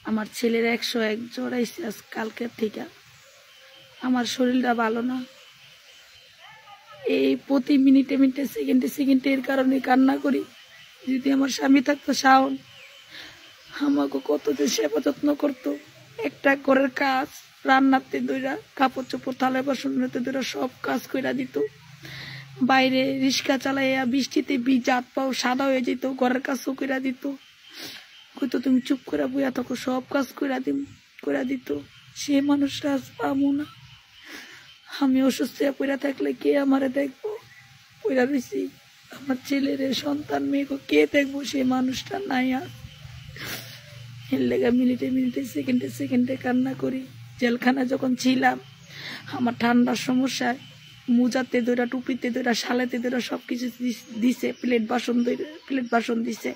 আমার ছেলের 101 জ্বর আইছে আজ কালকের থেকে। আমার শরীরটা ভালো না। এই প্রতি মিনিটে মিনিটে সেকেন্ডে সেকেন্ডে এর কারণে কান্না করি। যদি আমার স্বামী থাকতো শাওন, আমাকে কত যে সেবা যত্ন করতো। একটা ঘরের কাজ, রান্নাতে দইরা, কাপড় চোপড় থালা বাসন দইরা সব কাজ কইরা দিত। বাইরে রিক্সা চালাইয়া বৃষ্টিতে ভিজা হাত পাও সাদা হয়ে যেত, ঘরের কাজও কইরা দিত। কইতো তুমি চুপ করে বইয়া থাকো, সব কাজ কইরা দিত। সে মানুষটা আজ পাবো না। আমি অসুস্থ হয়ে পড়া থাকলে কে আমারে দেখবো? পড়া রয়েছি, আমার ছেলের সন্তান মেয়েকে কে দেখবো? সে মানুষটা নাই আর। এর লেগে মিনিটে মিনিটে সেকেন্ডে সেকেন্ডে কান্না করি। জেলখানা যখন ছিলাম, আমার ঠান্ডার সমস্যায় মোজাতে ধরা, টুপিতে ধরা, শালেতে ধরা সবকিছু দিছে, প্লেট বাসন দিছে।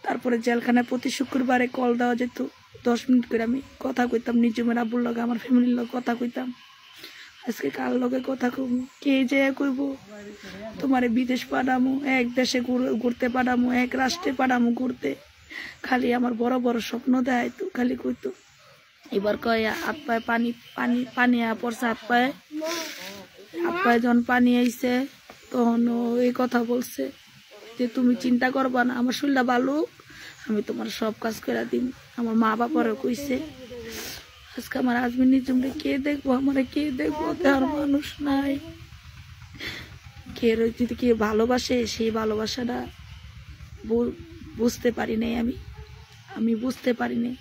তারপরে জেলখানায় প্রতি শুক্রবারে কল দেওয়া যেত, 10 মিনিট করে আমি কথা কইতাম। নিজমের আব্বুর লগে, আমার ফ্যামিলির লগে কথা কইতাম। আজকে কার লগে কথা কইব? কে যে কইব তোমারে বিদেশ পাঠামো, এক দেশে ঘুরতে পাঠামো, এক রাষ্ট্রে পাঠামো ঘুরতে। খালি আমার বড় বড় স্বপ্ন দেয় তো, খালি কইতো। এবার কয় হাত পায়ে পানি পানি পানি পড়ছে, হাত পায়ে যখন পানি আইছে তখন এই কথা বলছে যে তুমি চিন্তা করবা না, আমার শরীরটা ভালো, আমি তোমার সব কাজ করে দিন। আমার মা বাবারও কইছে। আজকে আমার হাজবেন্ড নিজমরে কে দেখবো? আমার কে দেখবো? তার মানুষ নাই। কে যদি কে ভালোবাসে, সেই ভালোবাসাটা বুঝতে পারি নাই। আমি বুঝতে পারি নাই।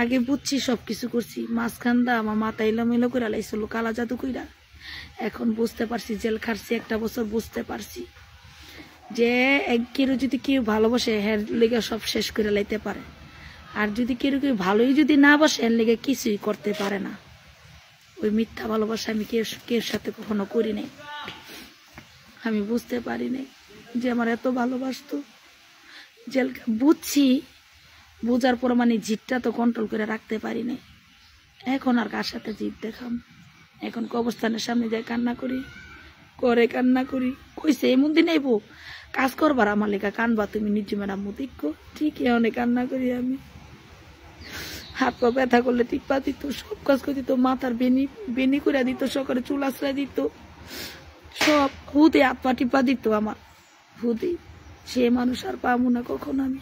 আগে বুঝছি, সবকিছু করছি, মাঝখানটা আমার মাথা এলোমেলো করে লাইছিল কালা জাদু কইরা। এখন বুঝতে পারছি, জেল খাটছি 1 বছর, বুঝতে পারছি যে কেউ যদি কেউ ভালোবাসে হের লেগে সব শেষ করে লাইতে পারে। আর যদি কেউ ভালোই যদি না বাসে, এর লেগে কিছুই করতে পারে না। ওই মিথ্যা ভালোবাসা আমি কেউ সাথে কখনো করি নাই। আমি বুঝতে পারি নাই যে আমার এত ভালোবাসতো। জেল বুঝছি, বোঝার পর মানে জিদটা তো কন্ট্রোল করে রাখতে পারি নাই। এখন আর কার সাথে জিদ দেখাম? এখন কবরস্থানের সামনে যাই কান্না করি, করে কান্না করি। কইছে এমন দিন আইব কাজ করবার আমার লেখা কানবা তুমি, নিজে ম্যাডাম মুদিক ঠিকই অনেক কান্না করি আমি। হাত পা ব্যথা করলে টিপা দিত, সব কাজ করে দিত, মাথার বেনি করে দিত, সকালে চুল আশ্রয় দিত, সব হুদে হাত পা টিপা দিত আমার হুদে। সে মানুষ আর পাবো না কখন আমি।